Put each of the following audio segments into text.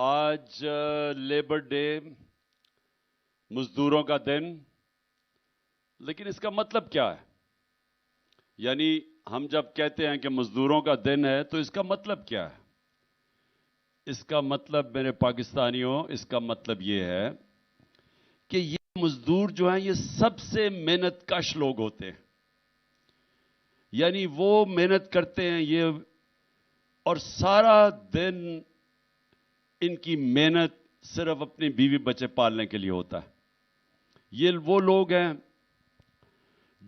آج labour day, مزدوروں کا دن، لیکن اس کا مطلب کیا ہے؟ یعنی ہم جب کہتے ہیں کہ مزدوروں کا دن ہے تو اس کا مطلب کیا ہے؟ اس کا مطلب میرے پاکستانیوں، اس کا مطلب یہ ہے کہ یہ مزدور جو ہیں یہ سب سے محنت کش لوگ ہوتے ہیں. یعنی وہ محنت کرتے ہیں یہ، اور سارا دن ان کی محنت صرف اپنی بیوی بچے پالنے کے لیے ہوتا ہے. یہ وہ لوگ ہیں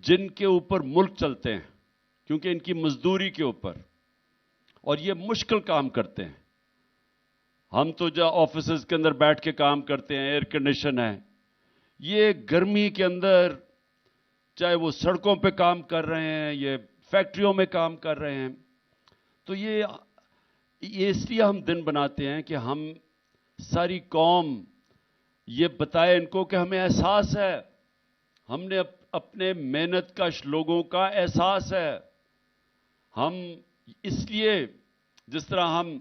جن کے اوپر ملک چلتے ہیں کیونکہ ان کی مزدوری کے اوپر، اور یہ مشکل کام کرتے ہیں. ہم تو جو آفیسز کے اندر بیٹھ کے کام کرتے ہیں، ایئر کنڈیشن ہے، یہ گرمی کے اندر چاہے وہ سڑکوں پہ کام کر رہے ہیں، یہ فیکٹریوں میں کام کر رہے ہیں. تو یہ اس لیے ہم دن بناتے ہیں کہ ہم ساری قوم یہ بتائے ان کو کہ ہمیں احساس ہے، ہم نے اپنے محنت کش لوگوں کا احساس ہے. ہم اس لیے جس طرح ہم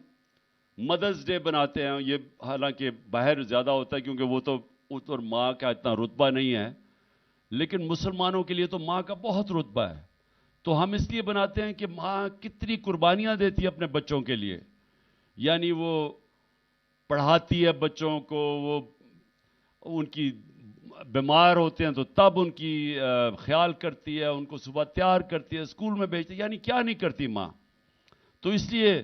مدرس ڈے بناتے ہیں، یہ حالانکہ باہر زیادہ ہوتا ہے کیونکہ وہ تو اور ماں کا اتنا رتبہ نہیں ہے، لیکن مسلمانوں کے لیے تو ماں کا بہت رتبہ ہے. تو ہم اس لیے بناتے ہیں کہ ماں کتنی قربانیاں دیتی ہے اپنے بچوں کے لیے. یعنی وہ پڑھاتی ہے بچوں کو، وہ ان کی بیمار ہوتے ہیں تو تب ان کی خیال کرتی ہے، ان کو صبح تیار کرتی ہے، اسکول میں بھیجتی ہے. یعنی کیا نہیں کرتی ماں. تو اس لیے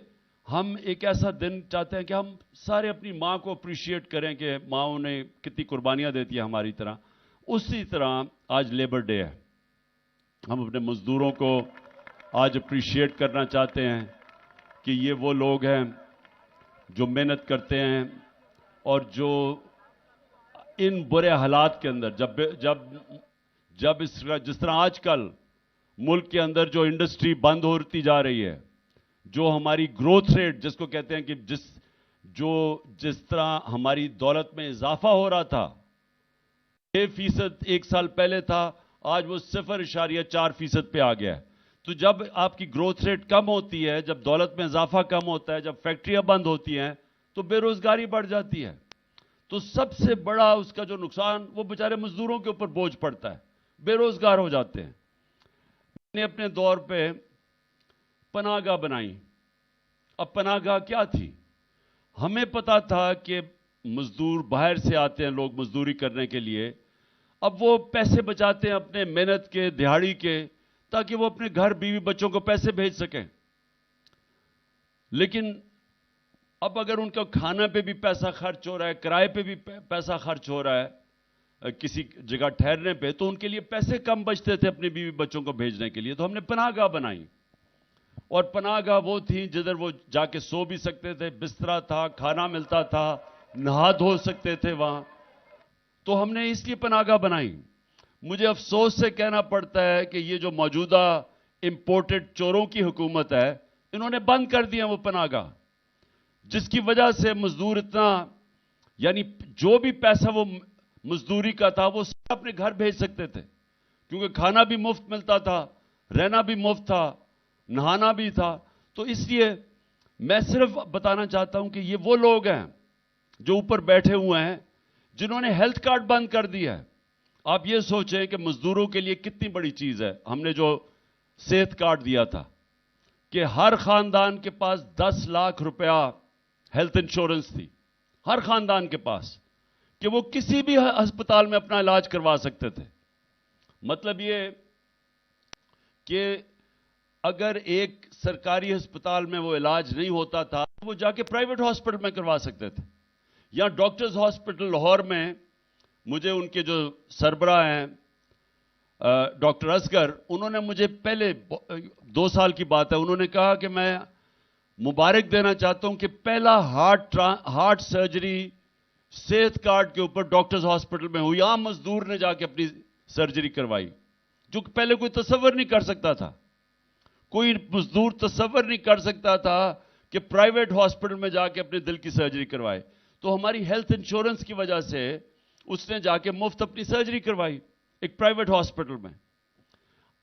ہم ایک ایسا دن چاہتے ہیں کہ ہم سارے اپنی ماں کو اپریشیٹ کریں کہ ماں انہیں کتنی قربانیاں دیتی ہے ہماری طرح. اسی طرح آج لیبر ڈے ہے، ہم اپنے مزدوروں کو آج اپریشیٹ کرنا چاہتے ہیں کہ یہ وہ لوگ ہیں جو محنت کرتے ہیں اور جو ان برے حالات کے اندر جب جس طرح آج کل ملک کے اندر جو انڈسٹری بند ہوتی جا رہی ہے، جو ہماری گروتھ ریٹ جس کو کہتے ہیں کہ جس طرح ہماری دولت میں اضافہ ہو رہا تھا، 6% ایک سال پہلے تھا، آج وہ 0.4% پہ آ گیا ہے. تو جب آپ کی گروتھ ریٹ کم ہوتی ہے، جب دولت میں اضافہ کم ہوتا ہے، جب فیکٹریاں بند ہوتی ہیں تو بے روزگاری بڑھ جاتی ہے. تو سب سے بڑا اس کا جو نقصان وہ بیچارے مزدوروں کے اوپر بوجھ پڑتا ہے، بے روزگار ہو جاتے ہیں. میں نے اپنے دور پہ پناہ گاہ بنائی. اب پناہ گاہ کیا تھی؟ ہمیں پتا تھا کہ مزدور باہر سے آتے ہیں لوگ مزدوری کرنے کے لیے، اب وہ پیسے بچاتے ہیں اپنے محنت کے، دہاڑی کے، تاکہ وہ اپنے گھر بیوی بچوں کو پیسے بھیج سکیں. لیکن اب اگر ان کا کھانا پہ بھی پیسہ خرچ ہو رہا ہے، کرائے پہ بھی پیسہ خرچ ہو رہا ہے، کسی جگہ ٹھہرنے پہ، تو ان کے لیے پیسے کم بچتے تھے اپنی بیوی بچوں کو بھیجنے کے لیے. تو ہم نے پناہ گاہ بنائی، اور پناہ گاہ وہ تھی جدھر وہ جا کے سو بھی سکتے تھے، بسترا تھا، کھانا ملتا تھا، نہا دھو سکتے تھے وہاں. تو ہم نے اس لیے پناہ گاہ بنائی. مجھے افسوس سے کہنا پڑتا ہے کہ یہ جو موجودہ امپورٹڈ چوروں کی حکومت ہے، انہوں نے بند کر دیا وہ پناہ گاہ، جس کی وجہ سے مزدور اتنا، یعنی جو بھی پیسہ وہ مزدوری کا تھا وہ سب اپنے گھر بھیج سکتے تھے، کیونکہ کھانا بھی مفت ملتا تھا، رہنا بھی مفت تھا، نہانا بھی تھا. تو اس لیے میں صرف بتانا چاہتا ہوں کہ یہ وہ لوگ ہیں جو اوپر بیٹھے ہوئے ہیں جنہوں نے ہیلتھ کارڈ بند کر دیا ہے. آپ یہ سوچیں کہ مزدوروں کے لیے کتنی بڑی چیز ہے. ہم نے جو صحت کارڈ دیا تھا کہ ہر خاندان کے پاس 10 لاکھ روپیہ ہیلتھ انشورنس تھی، ہر خاندان کے پاس، کہ وہ کسی بھی ہسپتال میں اپنا علاج کروا سکتے تھے. مطلب یہ کہ اگر ایک سرکاری ہسپتال میں وہ علاج نہیں ہوتا تھا، وہ جا کے پرائیویٹ ہاسپٹل میں کروا سکتے تھے. یا ڈاکٹرز ہاسپٹل لاہور میں مجھے ان کے جو سربراہ ہیں ڈاکٹر اصغر، انہوں نے مجھے پہلے 2 سال کی بات ہے، انہوں نے کہا کہ میں مبارک دینا چاہتا ہوں کہ پہلا ہارٹ سرجری صحت کارڈ کے اوپر ڈاکٹرز ہاسپٹل میں ہوئی. عام مزدور نے جا کے اپنی سرجری کروائی، جو کہ پہلے کوئی تصور نہیں کر سکتا تھا. کوئی مزدور تصور نہیں کر سکتا تھا کہ پرائیویٹ ہاسپٹل میں جا کے اپنے دل کی سرجری کروائے. تو ہماری ہیلتھ انشورنس کی وجہ سے اس نے جا کے مفت اپنی سرجری کروائی ایک پرائیویٹ ہاسپٹل میں.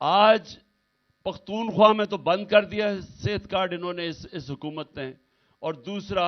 آج پختونخوا میں تو بند کر دیا ہے صحت کارڈ انہوں نے، اس حکومت نے. اور دوسرا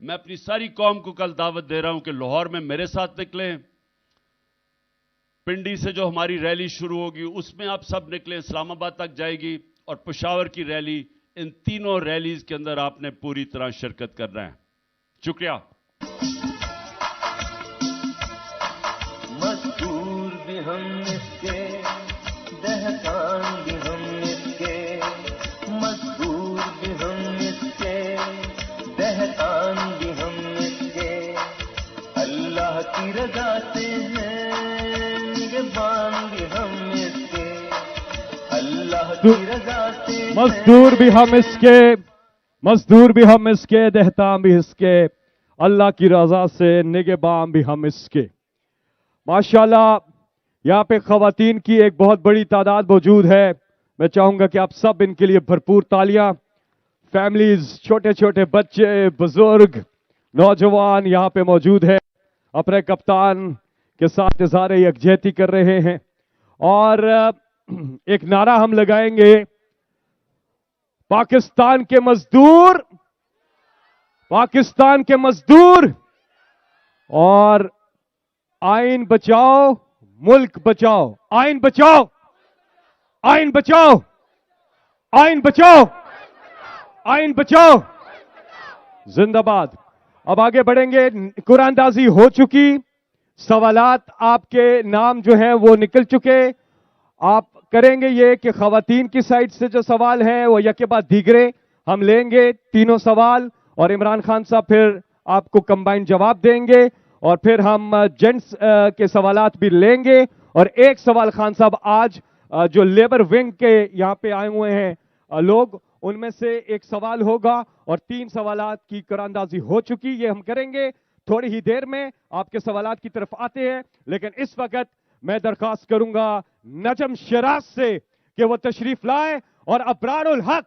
میں اپنی ساری قوم کو کل دعوت دے رہا ہوں کہ لاہور میں میرے ساتھ نکلیں، پنڈی سے جو ہماری ریلی شروع ہوگی اس میں آپ سب نکلیں، اسلام آباد تک جائے گی، اور پشاور کی ریلی، ان تینوں ریلیز کے اندر آپ نے پوری طرح شرکت کرنا ہے۔ شکریہ۔ مزدور بھی ہم اس کے، دہقان بھی ہم اس کے، مزدور بھی ہم اس کے، دہقان بھی ہم اس کے، اللہ کی رضا سے ہیں نگہبان بھی ہم اس کے، اللہ کی رضا سے ہیں۔ مزدور بھی ہم اس کے، مزدور بھی ہم اس کے، دہقان بھی اس کے، اللہ کی رضا سے نگہبان بھی ہم اس کے۔ ماشاءاللہ یہاں پہ خواتین کی ایک بہت بڑی تعداد موجود ہے، میں چاہوں گا کہ آپ سب ان کے لیے بھرپور تالیاں۔ فیملیز، چھوٹے چھوٹے بچے، بزرگ، نوجوان یہاں پہ موجود ہیں، اپنے کپتان کے ساتھ اظہار یکجہتی کر رہے ہیں، اور ایک نعرہ ہم لگائیں گے، پاکستان کے مزدور، پاکستان کے مزدور، اور آئین بچاؤ ملک بچاؤ، آئین بچاؤ، آئین بچاؤ، آئین بچاؤ، آئین بچاؤ، زندہ باد۔ اب آگے بڑھیں گے، قرآن اندازی ہو چکی، سوالات آپ کے نام جو ہیں وہ نکل چکے۔ آپ کریں گے یہ کہ خواتین کی سائٹ سے جو سوال ہیں وہ یکے بعد دیگرے ہم لیں گے، تینوں سوال، اور عمران خان صاحب پھر آپ کو کمبائن جواب دیں گے، اور پھر ہم جینٹس کے سوالات بھی لیں گے، اور ایک سوال خان صاحب آج جو لیبر ونگ کے یہاں پہ آئے ہوئے ہیں لوگ، ان میں سے ایک سوال ہوگا، اور 3 سوالات کی قرآن اندازی ہو چکی، یہ ہم کریں گے تھوڑی ہی دیر میں۔ آپ کے سوالات کی طرف آتے ہیں، لیکن اس وقت میں درخواست کروں گا نجم شیراز سے کہ وہ تشریف لائے اور ابرار الحق